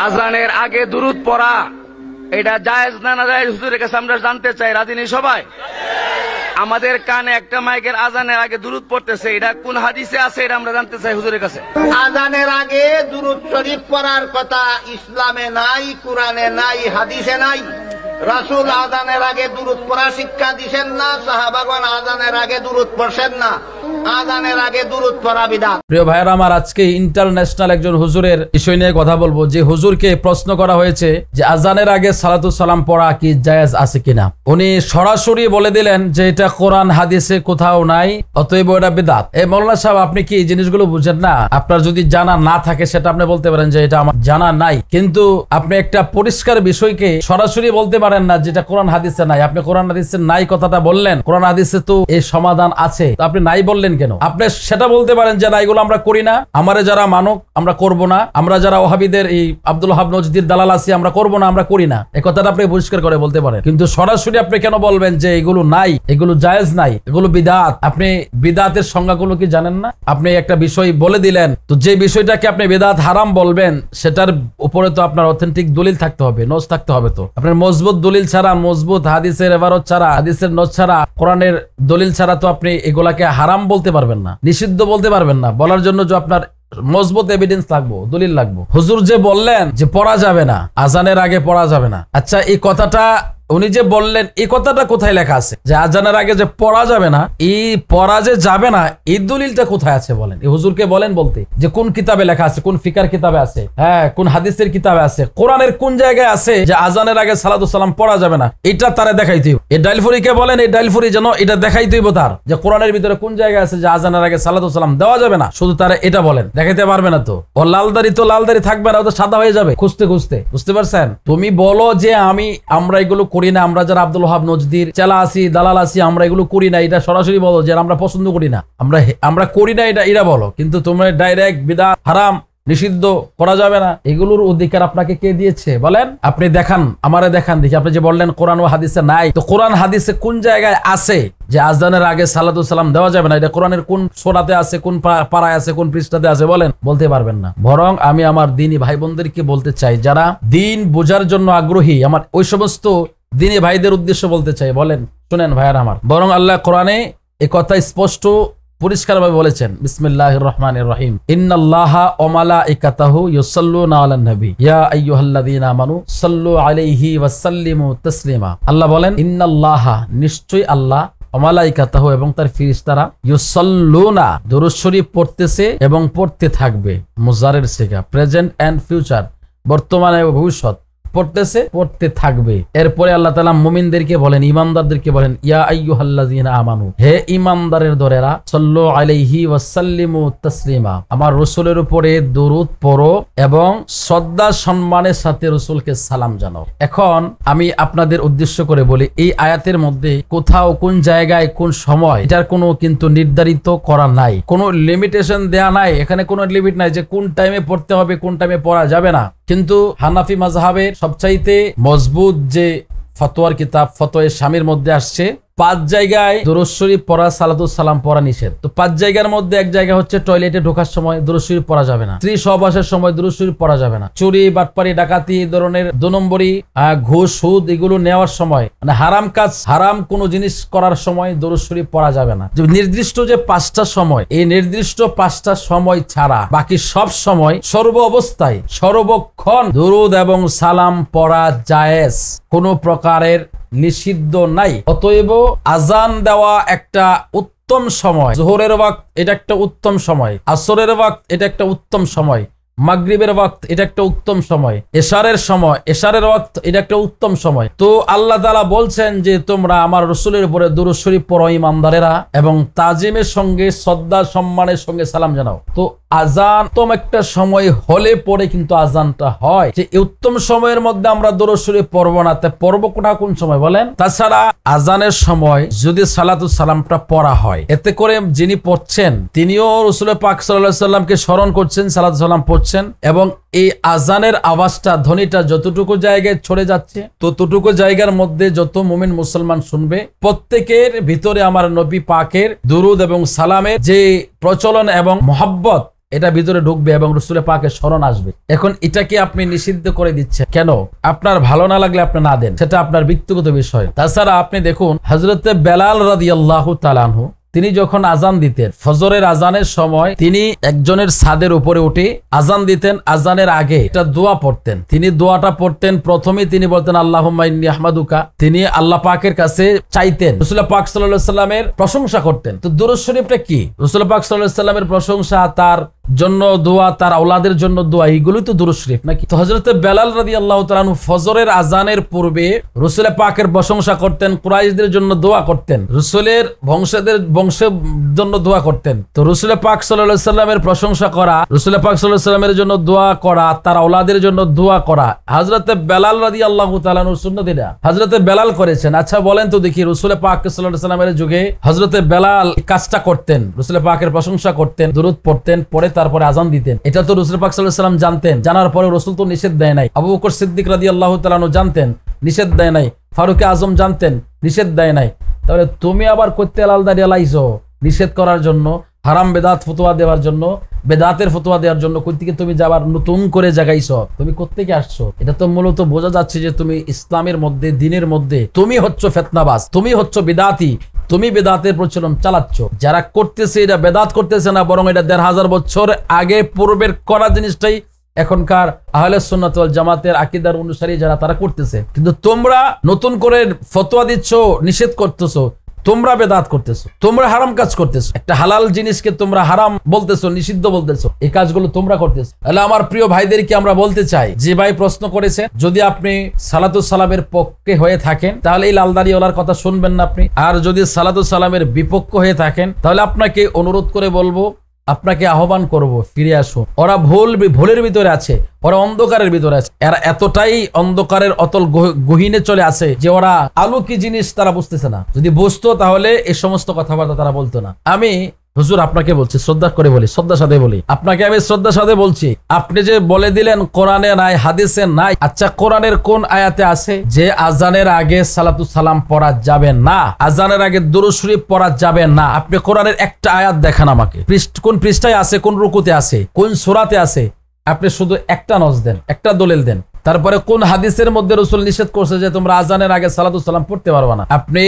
আজানের আগে দুরূদ পড়া এটা জায়েজ না জায়েজ হুজুরের কাছে আমরা জানতে চাই। রাজি নেই সবাই? আমাদের কানে একটা মাইকের আজানের আগে দুরূদ পড়তেছে, এটা কোন হাদিসে আছে এটা আমরা জানতে চাই হুজুরের কাছে। আজানের আগে দুরূদ শরীফ পড়ার কথা ইসলামে নাই, কোরআনে নাই, হাদিসে নাই। রাসূল আজানের আগে দুরূদ পড়া শিক্ষা দিছেন না, সাহাবাগণ আজানের আগে দুরূদ পড়ছেন না। আজানের আগে দুরূদ পড়া বিদআত। প্রিয় ভাইরা আমার, আজকে ইন্টারন্যাশনাল একজন হুজুরের বিষয় নিয়ে কথা বলবো, যে হুজুরকে প্রশ্ন করা হয়েছে যে আজানের আগে সালাতু সালাম পড়া কি জায়েজ আছে কিনা। উনি সরাসরি বলে দিলেন যে এটা কোরআন হাদিসে কোথাও নাই, অতএব এটা বিদআত। এই মাওলানা সাহেব, আপনি কি এই জিনিসগুলো বুঝেন না? আপনার যদি জানা না থাকে সেটা আপনি বলতে পারেন যে এটা আমার জানা নাই, কিন্তু আপনি একটা পরিষ্কার বিষয়কে সরাসরি বলতে পারেন না যেটা কোরআন হাদিসে নাই। আপনি কোরআন হাদিসে নাই কথাটা বললেন, কোরআন হাদিসে তো এই সমাধান আছে, তো আপনি নাই বললেন কেন? আপনি সেটা বলতে পারেন যে না, এগুলো আমরা করি না, আমারে যারা মানুক আমরা করব না, আমরা যারা ওহাবীদের এই আব্দুল ওয়াহাব নজদির দালাল আছি আমরা করব না, আমরা করি না, এই কথাটা আপনি পরিষ্কার করে বলতে পারেন। কিন্তু সরাসরি আপনি কেন বলবেন যে এগুলো নাই, এগুলো জায়েজ নাই, এগুলো বিদআত? আপনি বিদআতের সংজ্ঞাগুলো কি জানেন না? আপনি একটা বিষয় বলে দিলেন, তো যে বিষয়টাকে আপনি বিদআত হারাম বলবেন সেটার উপরে তো আপনার অথেন্টিক দলিল থাকতে হবে, নস থাকতে হবে। তো আপনার মজবুত দলিল ছাড়া, মজবুত হাদিসের এবারত ছাড়া, হাদিসের নস ছাড়া, কোরআনের দলিল ছাড়া তো আপনি এগুলাকে হারাম বলতে পারবেন না, নিষিদ্ধ বলতে পারবেন না। বলার জন্য যে আপনার মজবুত এভিডেন্স লাগবে, দলিল লাগবে। হুজুর যে বললেন যে পড়া যাবে না, আজানের আগে পড়া যাবে না, আচ্ছা এই কথাটা উনি যে বললেন এই কথাটা কোথায় লেখা আছে যে আজানের আগে যে পড়া যাবে না, এই পড়া যে যাবে না এই দলিলটা কোথায় আছে বলেন? এই হুজুরকে বলেন বলতে যে কোন কিতাবে লেখা আছে, কোন ফিকার কিতাবে আছে, হ্যাঁ কোন হাদিসের কিতাবে আছে, কোরআনের কোন জায়গায় আছে যে আজানের আগে সালাতু সালাম পড়া যাবে না? এটা তারে দেখাইতে হইব। এই ডাইলফুরিকে বলেন, এই ডাইলফুরি যেন এটা দেখাইতে হইব তার, যে কোরআনের ভিতরে কোন জায়গায় আছে যে আজানের আগে সালাতু সালাম দেওয়া যাবে না। শুধু তারা এটা বলেন, দেখাইতে পারবে না। তো ও লালদারি তো লালদারি থাকবে না, ও তো সাদা হয়ে যাবে খুঁজতে খুঁজতে, বুঝতে পারছেন? তুমি বলো যে আমরা এগুলো করি না, আমরা যারা আব্দুল ওয়াহাব নজদির চেলা আছি, দালাল আছি, আমরা এগুলো করি না, এটা সরাসরি বলো যে আমরা পছন্দ করি না, আমরা করি না, এটা বলো। কিন্তু তোমরা ডাইরেক্ট বিদআত, হারাম, নিষিদ্ধ, করা যাবে না, এগুলোর অধিকার আপনাকে কে দিয়েছে বলেন? আপনি দেখান, আমারে দেখান দেখি। আপনি যে বললেন কোরআন ও হাদিসে নাই, তো কোরআন হাদিসে কোন জায়গায় আছে যে আজানের আগে সালাতু সালাম দেওয়া যাবে না? এটা কোরআনের কোন সূরাতে আছে, কোন পারায় আছে, কোন পৃষ্ঠাতে আছে বলেন? বলতে পারবেন না। বরং আমি আমার দ্বীনি ভাই বোনদেরকে বলতে চাই, যারা দ্বীন বোঝার জন্য আগ্রহী, আমার ওই সমস্ত দ্বীনি ভাইদের উদ্দেশ্য বলতে চাই, বলেন শুনেন ভাইয়ার আমার। বরং আল্লাহ কোরআনে এই কথা স্পষ্ট পরিষ্কারভাবে বলেছেন, বিসমিল্লাহির রহমানির রহিম, ইন্নাল্লাহা ওয়া মালাইকাতাহু ইউসাল্লুনা আলান নবী ইয়া আইয়ুহাল্লাযীনা আমানু সাল্লু আলাইহি ওয়া সাল্লিমু তাসলিমা। আল্লাহ বলেন ইন্নাল্লাহা, নিশ্চয়ই আল্লাহ, ওয়া মালাইকাতাহু এবং তার ফেরেশতারা, ইউসাল্লুনা দুরূদ শরীফ পড়তেছে এবং পড়তে থাকবে। মুজারের সিগা, প্রেজেন্ট এন্ড ফিউচার, বর্তমানে ও ভবিষ্যৎ, পড়তেছে, পড়তে থাকবে। এরপরে আল্লাহ তাআলা মুমিনদেরকে বলেন, ঈমানদারদেরকে বলেন, ইয়া আইয়ুহাল্লাযীনা আমানু, হে ঈমানদারের দরেরা, সাল্লু আলাইহি ওয়া সাল্লিমু তাসলিমা, আমার রাসূলের উপরে দরুদ পড়ো এবং শ্রদ্ধা সম্মানের সাথে রাসূলকে সালাম জানাও। এখন আমি আপনাদের উদ্দেশ্য করে বলি, এই আয়াতের মধ্যে কোথাও, কোন জায়গায়, কোন সময়, এটার কোনো কিন্তু নির্ধারিত করা নাই, কোনো লিমিটেশন দেয়া নাই। এখানে কোনো লিমিট নাই যে কোন টাইমে পড়তে হবে, কোন টাইমে পড়া যাবে না। কিন্তু হানাফি মাযহাবের সবচাইতে মজবুত যে ফতোয়ার কিতাব ফতোয়ে শামীর মধ্যে আসছে, 5 জায়গায় দুরূদ শরীফ পড়া, সালাতু সালাম পড়া নিষেধ। তো 5 জায়গার মধ্যে এক জায়গা হচ্ছে টয়লেটে ঢোকার সময় দুরূদ শরীফ পড়া যাবে না, স্ত্রী সহবাসের সময় দুরূদ শরীফ পড়া যাবে না, চুরি, বাটপারি, ডাকাতি, এই ধরনের 2 নম্বরই ঘুষ, সুদ এগুলো নেওয়ার সময়, মানে হারাম কাজ, হারাম কোন জিনিস করার সময় দুরূদ শরীফ পড়া যাবে না। যে নির্দিষ্ট যে 5টা সময়, এই নির্দিষ্ট 5টা সময় ছাড়া বাকি সব সময়, সর্ব অবস্থায়, সর্বক্ষণ দুরূদ এবং সালাম পড়া জায়েজ, কোনো প্রকারের নিষিদ্ধ নাই। অতএব আজান দেওয়া একটা উত্তম সময়, যোহরের ওয়াক্ত এটা একটা উত্তম সময়, আসরের ওয়াক্ত এটা একটা উত্তম সময়, মাগরিবের ওয়াক্ত এটা একটা উত্তম সময়, এশারের সময়, এশারের ওয়াক্ত এটা একটা উত্তম সময়। তো আল্লাহ তাআলা বলছেন যে তোমরা আমার রাসূলের উপরে দুরূদ শরীফ পড়ো ঈমানদারেরা, এবং তাজিমের সঙ্গে, শ্রদ্ধা সম্মানের সঙ্গে সালাম জানাও। তো আজান উত্তম একটা সময় হলে পরে কিন্তু আজানটা হয়, যে উত্তম সময়ের মধ্যে আমরা দুরূদ শরীফ পড়বো না, তা পড়বো কোন সময় বলেন? তাছাড়া আজানের সময় যদি সালাতু সালামটা পড়া হয়, এতে করে যিনি পড়ছেন তিনিও রাসূল পাক সাল্লাল্লাহু আলাইহি সাল্লামকে স্মরণ করছেন, সালাতু সালাম পড়ছেন, এবং এই আজানের আওয়াজটা, ধ্বনিটা যতটুকু জায়গায় ছড়ে যাচ্ছে, ততটুকু জায়গার মধ্যে যত মুমিন মুসলমান শুনবে, প্রত্যেকের ভিতরে আমার নবী পাকের দুরুদ এবং সালামের যে প্রচলন এবং মহব্বত, এটা ভিতরে ঢুকবে এবং রসুল পাকের স্মরণ আসবে। এখন এটাকে আপনি নিষিদ্ধ করে দিচ্ছেন কেন? আপনার ভালো না লাগলে আপনি না দেন, সেটা আপনার ব্যক্তিগত বিষয়। তাছাড়া আপনি দেখুন হযরতে বেলাল রাদিয়াল্লাহু তাআলা আনহু তিনি যখন আজান দিতেন, ফজরের আজানের সময় তিনি একজনের ছাদের উপরে উঠে আজান দিতেন। আজানের আগে একটা দোয়া পড়তেন। তিনি দোয়াটা পড়তেন, প্রথমে তিনি বলতেন আল্লাহুম্মা ইন্নী আহমাদুকা। তিনি আল্লাহ পাকের কাছে চাইতেন, রাসূলুল্লাহ পাক সাল্লাল্লাহু আলাইহি সাল্লামের প্রশংসা করতেন। তো দুরূদ শরীফটা কি? রাসূলুল্লাহ পাক সাল্লাল্লাহু আলাইহি সাল্লামের প্রশংসা, তার জন্য দোয়া, তার আওলাদের জন্য দোয়া, এইগুলোই তো দুরূদ শরীফ নাকি? তো হযরত বেলাল রাদিয়াল্লাহু তাআলা আনহু ফজরের আজানের পূর্বে রাসূল পাকের প্রশংসা করতেন, কুরাইশদের জন্য দোয়া করতেন, রাসূলের বংশের জন্য দোয়া করতেন। তো রাসূল পাক সাল্লাল্লাহু আলাইহি সাল্লামের প্রশংসা করা, রাসূল পাক সাল্লাল্লাহু আলাইহি সাল্লামের জন্য দোয়া করা, তার আওলাদের জন্য দোয়া করা হযরত বেলাল রাদিয়াল্লাহু তাআলা আনহুর সুন্নাত। এটা হযরত বেলাল করেছেন। আচ্ছা বলেন তো দেখি, রাসূল পাক সাল্লাল্লাহু আলাইহি সাল্লামের যুগে হযরত বেলাল কাজটা করতেন, রাসূল পাকের প্রশংসা করতেন, দুরূদ পড়তেন, পরে তারপরে আজান দিতেন। এটা তো রাসূল পাক সাল্লাল্লাহু আলাইহি সাল্লাম জানতেন, জানার পরে রাসূল তো নিষেধ দেয় নাই। আবু বকর সিদ্দিক রাদিয়াল্লাহু তাআলা আনহু জানতেন, নিষেধ দেয় নাই। ফারুক আজম জানতেন, নিষেধ দেয় নাই। তাহলে তুমি আবার করতে আলাদা লাইছো নিষেধ করার জন্য, হারাম বেদাত ফতোয়া দেওয়ার জন্য, বেদাতের ফতোয়া দেওয়ার জন্য কই থেকে তুমি যাবার নতুন করে জাগাইছো? তুমি কোত্থেকে আসছো? এটা তো মূলত বোঝা যাচ্ছে যে তুমি ইসলামের মধ্যে, দ্বীনের মধ্যে তুমি হচ্ছ ফিতনাবাজ, তুমি হচ্ছ বিদাতি, তুমি বেদাতের প্রচলন চালাচ্ছ। যারা করতেছে এটা বেদাত করতেছে না, বরং এটা ১৫০০ বছর আগে পূর্বের করা জিনিসটাই এখনকার আহলে সুন্নাত ওয়াল জামাতের আকীদার অনুসারী যারা তারা করতেছে। কিন্তু তোমরা নতুন করে ফতোয়া দিচ্ছ, নিষেধ করতেছো, তোমরা বেদাত করতেছো, তোমরা হারাম কাজ করতেছো। একটা হালাল জিনিসকে তোমরা হারাম বলতেছো, নিষিদ্ধ বলতেছো, এই কাজগুলো তোমরা করতেছো। তাহলে আমার প্রিয় ভাইদেরকে আমরা বলতে চাই, যে ভাই প্রশ্ন করেছে, যদি আপনি সালাতুস সালামের পক্ষে হয়ে থাকেন তাহলে এই লালদাড়িওয়ালার কথা শুনবেন না আপনি। আর যদি সালাতুস সালামের বিপক্ষ হয়ে থাকেন তাহলে আপনাকে অনুরোধ করে বলবো, আপনাকে আহ্বান করব, ফিরে আসুন। ওরা ভুলের ভিতরে আছে, ওরা অন্ধকারের ভিতরে আছে। এরা এতটাই অন্ধকারের অতল গহীনে চলে আছে যে ওরা আলো কি জিনিস তারা বুঝতেছে না। যদি বুঝতো তাহলে এই সমস্ত কথাবার্তা তারা বলতো না। আমি হুজুর আপনাকে বলছি, শ্রদ্ধা করে বলি, শ্রদ্ধার সাথে বলি, আপনাকে আমি শ্রদ্ধার সাথে বলছি, আপনি যে বলে দিলেন কোরআনে নাই, হাদিসে নাই। আচ্ছা কোরআনের কোন আয়াতে আছে যে আজানের আগে সালাতুস সালাম পড়া যাবে না, আজানের আগে দুরূদ শরীফ পড়া যাবে না? আপনি কোরআনের একটা আয়াত দেখান আমাকে, কোন পৃষ্ঠায় আছে, কোন রুকুতে আছে, কোন সূরাতে আছে? আপনি শুধু একটা নজ দেন, একটা দলিল দেন। তারপরে কোন হাদিসের মধ্যে রাসূল নিষেধ করছে যে তোমরা আজানের আগে সালাতুস সালাম পড়তে পারবে না? আপনি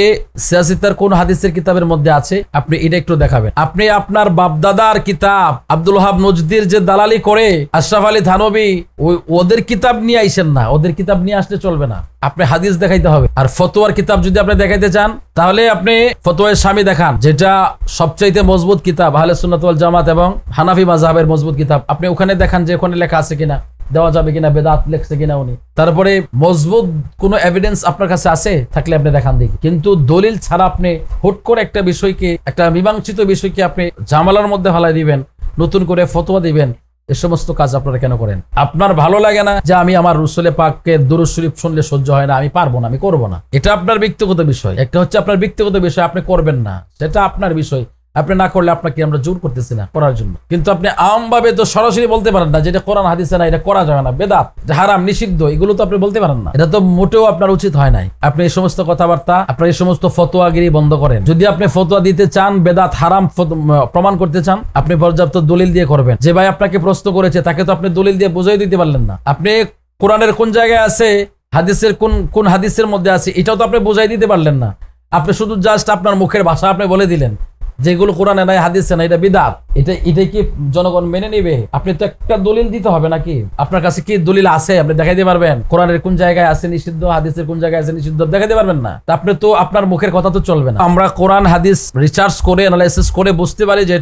সিয়াসিতার কোন হাদিসের কিতাবের মধ্যে আছে? আপনি এটা একটু দেখাবেন। আপনি আপনার বাপদাদার কিতাব আব্দুল ওয়াহাব নজদির যে দালালি করে আশরাফ আলী থানভী, ওদের কিতাব নিয়ে আইসেন না, ওদের কিতাব নিয়ে আসলে চলবে না। আপনি হাদিস দেখাইতে হবে। আর ফতোয়ার কিতাব যদি আপনি দেখাইতে চান তাহলে আপনি ফতোয়ায়ে শামী দেখান, যেটা সবচাইতে মজবুত কিতাব আহলে সুন্নাত ওয়াল জামাত এবং হানাফি মাযহাবের মজবুত কিতাব। আপনি ওখানে দেখান যে ওখানে লেখা আছে কিনা, দেওয়া যাবে কিনা, বেদাত লেখছে কিনা উনি। তারপরে মজবুত কোন এভিডেন্স আপনার কাছে আছে থাকলে আপনি দেখান দেখি। কিন্তু দলিল ছাড়া আপনি হুট করে একটা বিষয়কে, একটা মীমাংসিত বিষয়কে আপনি ঝামেলার মধ্যে ফেলাই দিবেন, নতুন করে ফতোয়া দিবেন, এই সমস্ত কাজ আপনারা কেন করেন? আপনার ভালো লাগে না যে আমি আমার রাসূল পাককে দুরূদ শরীফ শুনলে সহ্য হয় না, আমি পারবো না, আমি করবো না, এটা আপনার ব্যক্তিগত বিষয়। একটা হচ্ছে আপনার ব্যক্তিগত বিষয়, আপনি করবেন না, সেটা আপনার বিষয়। আপনি না করলে আপনাকে আমরা জোর করতেছি না করার জন্য। কিন্তু আপনি আমভাবে তো সরাসরি বলতে পারেন না যেটা কোরআন হাদিসে না, এটা করা যাবে না, বেদাত, হারাম, নিষিদ্ধ, এগুলো তো আপনি বলতে পারেন না। এটা তো মোটেও আপনার উচিত হয় নাই। আপনি এই সমস্ত কথাবার্তা, আপনার এই সমস্ত ফতোয়াগিরি বন্ধ করেন। যদি আপনি ফতোয়া দিতে চান, বেদাত হারাম প্রমাণ করতে চান, আপনি পর্যাপ্ত দলিল দিয়ে করবেন। যে ভাই আপনাকে প্রশ্ন করেছে তাকে তো আপনি দলিল দিয়ে বুঝাই দিতে পারলেন না। আপনি কোরআনের কোন জায়গায় আছে, হাদিসের কোন হাদিসের মধ্যে আছে, এটাও তো আপনি বুঝাই দিতে পারলেন না। আপনি শুধু জাস্ট আপনার মুখের ভাষা আপনি বলে দিলেন যেগুলো কোরআনে নাই, হাদিসে নাই, এটা বিদআত। এটা কি জনগণ মেনে নেবে? আপনি তো একটা দলিল দিতে হবে নাকি? আপনার কাছে কি দলিল আছে? আপনি দেখাইতে পারবেন? কোরআনের কোন জায়গায় আছে নিষিদ্ধ, হাদিসের কোন জায়গায় আছে নিষিদ্ধ, দেখাইতে পারবেন না? আপনি তো আপনার মুখের কথা তো চলবে না। আমরা কোরআন হাদিস রিসার্চ করে, অ্যানালাইসিস করে বুঝতে পারি যে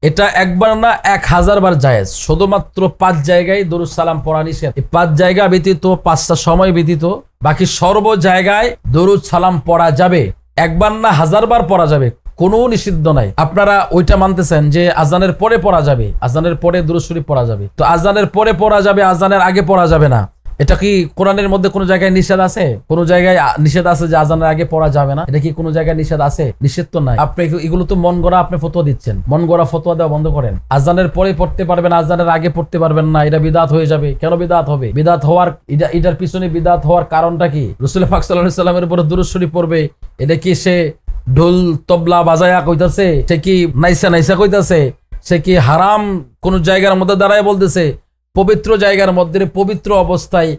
এটা একবার না 1000 বার জায়েজ। শুধুমাত্র 5 জায়গায় দুরূদ সালাম পড়া নিষেধ। এই 5 জায়গা ব্যতীত, 5টা সময় ব্যতীত বাকি সর্ব জায়গায় দুরূদ সালাম পড়া যাবে। একবার না 1000 বার পড়া যাবে, কোনো নিষিদ্ধ নাই। আপনারা ওইটা মানতেছেন যে আজানের পরে পড়া যাবে, আজানের পরে দুরূদ শরীফ পড়া যাবে। তো আজানের পরে পড়া যাবে, আজানের আগে পড়া যাবে না, এটা কি কোরআনের মধ্যে কোনো জায়গায় নিষেধ আছে? কোনো জায়গায় নিষেধ আছে যে আজানের আগে পড়া যাবে না? এটা কি কোনো জায়গায় নিষেধ আছে? নিষেধ তো নাই। আপনি এগুলো তো মন গড়া আপনি ফতোয়া দিচ্ছেন। মন গড়া ফতোয়া দেওয়া বন্ধ করেন। আজানের পরে পড়তে পারবেন, আজানের আগে পড়তে পারবেন না, এটা বিদআত হয়ে যাবে। কেন বিদআত হবে? বিদআত হওয়ার এটার পিছনে বিদআত হওয়ার কারণটা কি? রাসূল পাক সাল্লাল্লাহু আলাইহি ওয়াসাল্লামের উপর দুরূদ শরীফ পড়বে, এটা কি সে ঢোল তবলা বাজায়া কইতাছে? সে কি নাইসা নাইসা কইতাছে? সে কি হারাম কোন জায়গার মধ্যে দাঁড়ায় বলতেছে? পবিত্র জায়গার মধ্যে পবিত্র অবস্থায়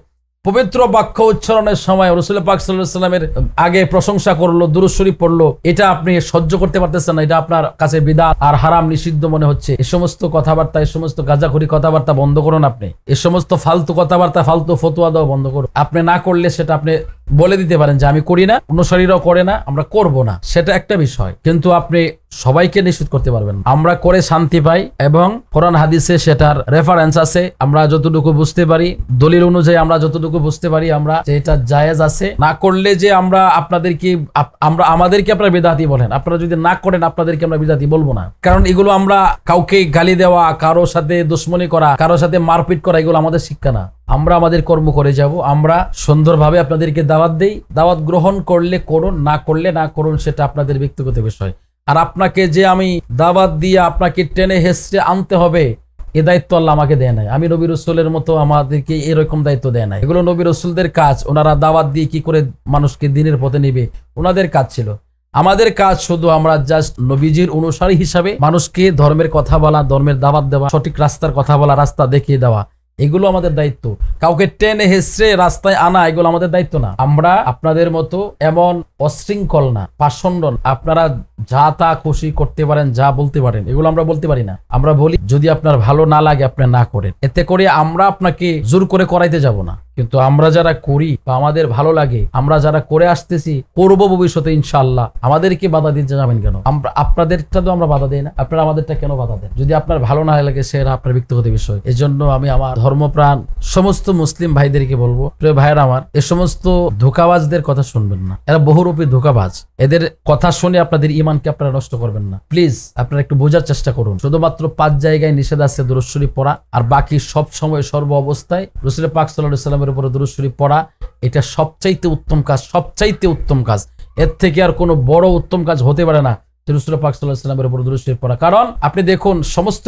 পবিত্র বাক্য উচ্চারণের সময় রাসূল পাক সাল্লাল্লাহু আলাইহি ওয়াসাল্লামের আগে প্রশংসা করলো, দুরূদ শরীফ পড়লো, এটা আপনি সহ্য করতে পারতেছেন না, এটা আপনার কাছে বিদআত আর হারাম নিষিদ্ধ মনে হচ্ছে। এই সমস্ত কথাবার্তা, এই সমস্ত গাঁজাখুরি কথাবার্তা বন্ধ করুন। আপনি এই সমস্ত ফালতু কথাবার্তা, ফালতু ফতোয়া দেওয়া বন্ধ করুন। আপনি না করলে সেটা আপনি বলে দিতে পারেন যে আমি করি না, অনুসারীরাও করে না, আমরা করব না, সেটা একটা বিষয়। কিন্তু আপনি সবাইকে নিষেধ করতে পারবেন না। আমরা করে শান্তি পাই এবং কোরআন হাদিসে সেটার রেফারেন্স আছে, আমরা যতটুকু বুঝতে পারি, দলিল অনুযায়ী আমরা যতটুকু বুঝতে পারি আমরা যে এটা জায়েজ আছে। না করলে যে আমরা আমাদেরকে আপনারা বিদআতি বলেন, আপনারা যদি না করেন আপনাদেরকে আমরা বিদআতি বলবো না। কারণ এগুলো আমরা কাউকে গালি দেওয়া, কারোর সাথে দুশ্মনী করা, কারোর সাথে মারপিট করা, এগুলো আমাদের শিক্ষা না। আমরা আমাদের কর্ম করে যাব। আমরা সুন্দরভাবে আপনাদেরকে দাওয়াত দেই, দাওয়াত গ্রহণ করলে করুন, না করলে না করুন, সেটা আপনাদের ব্যক্তিগত বিষয়। আর আপনাকে যে আমি দাওয়াত দিয়ে আপনাকে টেনে হেসড়ে আনতে হবে, এ দায়িত্ব আল্লাহ আমাকে দেয় নাই। আমি নবী রাসূলের মতো আমাদেরকে এরকম দায়িত্ব দেয় নাই। এগুলো নবী রাসূলদের কাজ। ওনারা দাওয়াত দিয়ে কি করে মানুষকে দিনের পথে নেবে, ওনাদের কাজ ছিল। আমাদের কাজ শুধু আমরা জাস্ট নবীজির অনুসারী হিসাবে মানুষকে ধর্মের কথা বলা, ধর্মের দাওয়াত দেওয়া, সঠিক রাস্তার কথা বলা, রাস্তা দেখিয়ে দেওয়া, এগুলো আমাদের দায়িত্ব। কাউকে টেনে হেসড়ে রাস্তায় আনা এগুলো আমাদের দায়িত্ব না। আমরা আপনাদের মতো এমন অশৃঙ্খল না, পাষণ্ড। আপনারা যা তা খুশি করতে পারেন, যা বলতে পারেন, এগুলো আমরা বলতে পারি না। আমরা বলি যদি আপনার ভালো না লাগে আপনি না করেন। এতে করে আমরা আপনাকে জোর করে করাইতে যাব না। কিন্তু আমরা যারা করি বা আমাদের ভালো লাগে, আমরা যারা করে আসতেছি, করবো ভবিষ্যতে ইনশাআল্লাহ, আমাদেরকে বাধা দিতে যাবেন কেন? আপনাদেরটা তো আমরা বাধা দেই না, আপনারা আমাদেরটা কেন বাধা দেন? যদি আপনার ভালো না লাগে সেটা আপনার ব্যক্তিগত বিষয়। এজন্য আমি আমার ধর্মপ্রাণ সমস্ত মুসলিম ভাইদেরকে বলবো, প্রিয় ভাইয়েরা আমার, এই সমস্ত ধোঁকাবাজদের কথা শুনবেন না। এরা বহুরূপী ধোঁকাবাজ। এদের কথা শুনে আপনাদের ঈমানকে আপনারা নষ্ট করবেন না। প্লিজ আপনারা একটু বোঝার চেষ্টা করুন। শুধুমাত্র 5 জায়গায় নিষেধ আছে দুরূদ শরীফ পড়া, আর বাকি সব সময় সর্ব অবস্থায় রাসূল পাক সাল্লাল্লাহু আলাইহি ওয়াসাল্লামের উপরে দুরূদ শরীফ পড়া, এটা সবচাইতে উত্তম কাজ, সবচাইতে উত্তম কাজ। এর থেকে আর কোনো বড় উত্তম কাজ হতে পারে না রাসূল পাক সাল্লাল্লাহু আলাইহি ওয়াসাল্লামের উপর দুরূদ শরীফ পড়া। কারণ আপনি দেখুন সমস্ত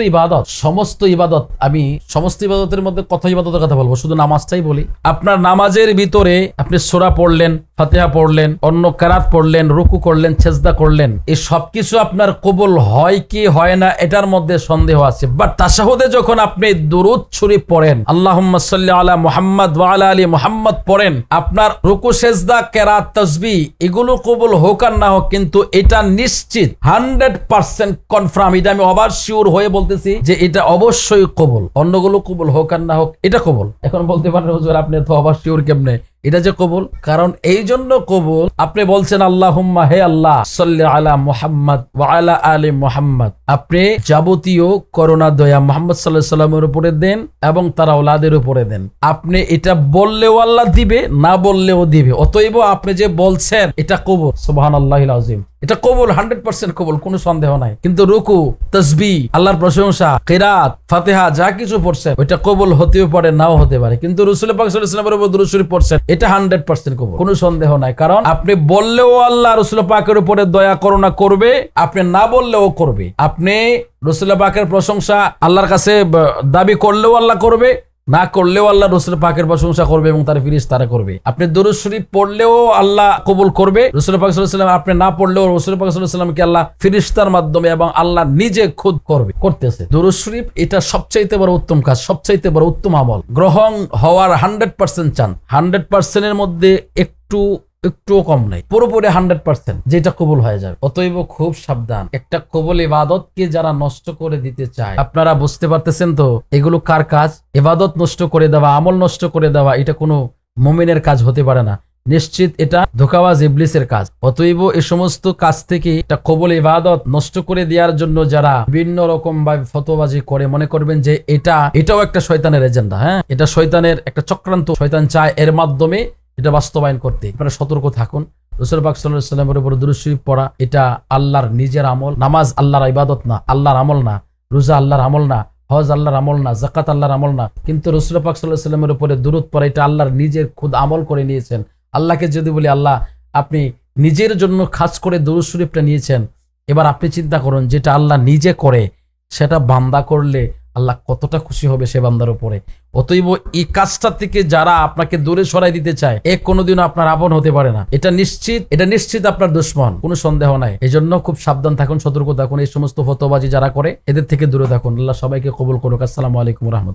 ইবাদত, আমি সমস্ত ইবাদতের মধ্যে কত ইবাদতের কথা বলবো, শুধু নামাজটাই বলি। আপনার নামাজের ভিতরে আপনি সূরা পড়লেন, ফাতিহা পড়লেন, অন্য কেরাত পড়লেন, রুকু করলেন, সেজদা করলেন, এই সবকিছু আপনার কবুল হয় কি হয় না এটার মধ্যে সন্দেহ আছে। বাট তাশাহুদে যখন আপনি দুরূদ শরীফ পড়েন, আল্লাহুম্মা সাল্লি আলা মুহাম্মাদ ওয়া আলা আলি মুহাম্মাদ পড়েন, আপনার রুকু, সেজদা, কেরাত, তাসবিহ এগুলো কবুল হোক আর না হোক, কিন্তু এটা নিশ্চিত 100% কনফার্ম, এটা আমি ওভার শিওর হয়ে বলতেছি যে এটা অবশ্যই কবুল। অন্যগুলো কবুল হোক আর না হোক, এটা কবুল। এখন বলতে পারেন হুজুর আপনি তো ওভার শিওর কেমনে? এটা যে কবুল, কারণ এই জন্য কবুল, আপনি বলছেন আল্লাহুম্মা, হে আল্লাহ, সাল্লি আলা মুহাম্মাদ ওয়া আলা আলি মুহাম্মাদ, আপনি যাবতীয় করুণা দয়া মুহাম্মদ সাল্লাল্লাহু আলাইহি ওয়াসাল্লামের উপরে দেন এবং তার আওলাদের উপরে দেন। আপনি এটা বললেও আল্লাহ দিবে, না বললেও দিবে। অতএব আপনি যে বলছেন এটা কবুল, সুবহানাল্লাহিল আযীম, এটা কবুল, 100% কবুল, কোনো সন্দেহ নাই। কিন্তু রুকু, তাসবিহ, আল্লাহর প্রশংসা, কিরাত, ফাতিহা যা কিছু পড়ছেন ওইটা কবুল হতেও পারে, নাও হতে পারে। কিন্তু রাসূল পাক সাল্লাল্লাহু আলাইহি ওয়াসাল্লামের উপর দুরূদ শরীফ পড়ছেন, এটা 100% কবুল, কোনো সন্দেহ নাই। কারণ আপনি বললেও আল্লাহ রাসূল পাকের উপরে দয়া করুণা করবে, আপনি না বললেও করবে। আপনি রাসূল পাকের প্রশংসা আল্লাহর কাছে দাবি করলেও আল্লাহ করবে, না করলেও আল্লাহ রাসূল পাকের প্রশংসা করবে এবং তার ফেরেশতারা করবে। আপনি দুরূদ শরীফ পড়লেও আল্লাহ কবুল করবে, রাসূল পাক সাল্লাল্লাহু আলাইহি ওয়াসাল্লাম, আপনি না পড়লেও রাসূল পাক সাল্লাল্লাহু আলাইহি ওয়াসাল্লামকে আল্লাহ ফেরেশতার মাধ্যমে এবং আল্লাহ নিজে খুদ করতেছে। দুরূদ শরীফ এটা সবচাইতে বড় উত্তম কাজ, সবচাইতে বড় উত্তম আমল, গ্রহণ হওয়ার 100% চান। 100% এর মধ্যে একটুও কম নাই, পুরোপুরি 100% যেটা কবুল হয়ে যাবে। অতএব খুব সাবধান, একটা কবুল ইবাদতকে যারা নষ্ট করে দিতে চায়, আপনারা বুঝতে পারতেছেন তো এগুলো কার কাজ? ইবাদত নষ্ট করে দেওয়া, আমল নষ্ট করে দেওয়া, এটা কোনো মুমিনের কাজ হতে পারে না। নিশ্চিত এটা ধোঁকাবাজ ইবলিসের কাজ। অতএব এই সমস্ত কাজ থেকে একটা কবুল ইবাদত নষ্ট করে দেওয়ার জন্য যারা বিভিন্ন রকম ভাবে ফতোয়াবাজি করে, মনে করবেন যে এটাও একটা শয়তানের এজেন্ডা। হ্যাঁ, এটা শয়তানের একটা চক্রান্ত, শয়তান চায় এর মাধ্যমে এটা বাস্তবায়ন করতে। আপনারা সতর্ক থাকুন। রাসূল পাক সাল্লাল্লাহু আলাইহি ওয়াসাল্লামের উপর দুরূদ শরীফ পড়া এটা আল্লাহর নিজের আমল। নামাজ আল্লাহর ইবাদত না, আল্লাহর আমল না। রোজা আল্লাহর আমল না, হজ আল্লাহর আমল না, যাকাত আল্লাহর আমল না। কিন্তু রাসূল পাক সাল্লাল্লাহু আলাইহি ওয়াসাল্লামের উপরে দুরূদ পড়া এটা আল্লাহর নিজের খুদ আমল করে নিয়েছেন। আল্লাহকে যদি বলি আল্লাহ আপনি নিজের জন্য খাস করে দুরূদ শরীফটা নিয়েছেন, এবার আপনি চিন্তা করুন যেটা আল্লাহ নিজে করে সেটা বান্দা করলে আল্লাহ কতটা খুশি হবে সে বান্দার উপরে। অতএব এই কাজটা থেকে যারা আপনাকে দূরে সরাই দিতে চায়, এ কোনোদিনও আপনার আপন হতে পারে না। এটা নিশ্চিত আপনার দুশমন, কোনো সন্দেহ নাই। এই জন্য খুব সাবধান থাকুন, সতর্ক থাকুন। এই সমস্ত ফতোয়াবাজি যারা করে এদের থেকে দূরে থাকুন। আল্লাহ সবাইকে কবুল করুক। আসসালামু আলাইকুম ওয়া রাহমাতুল্লাহ।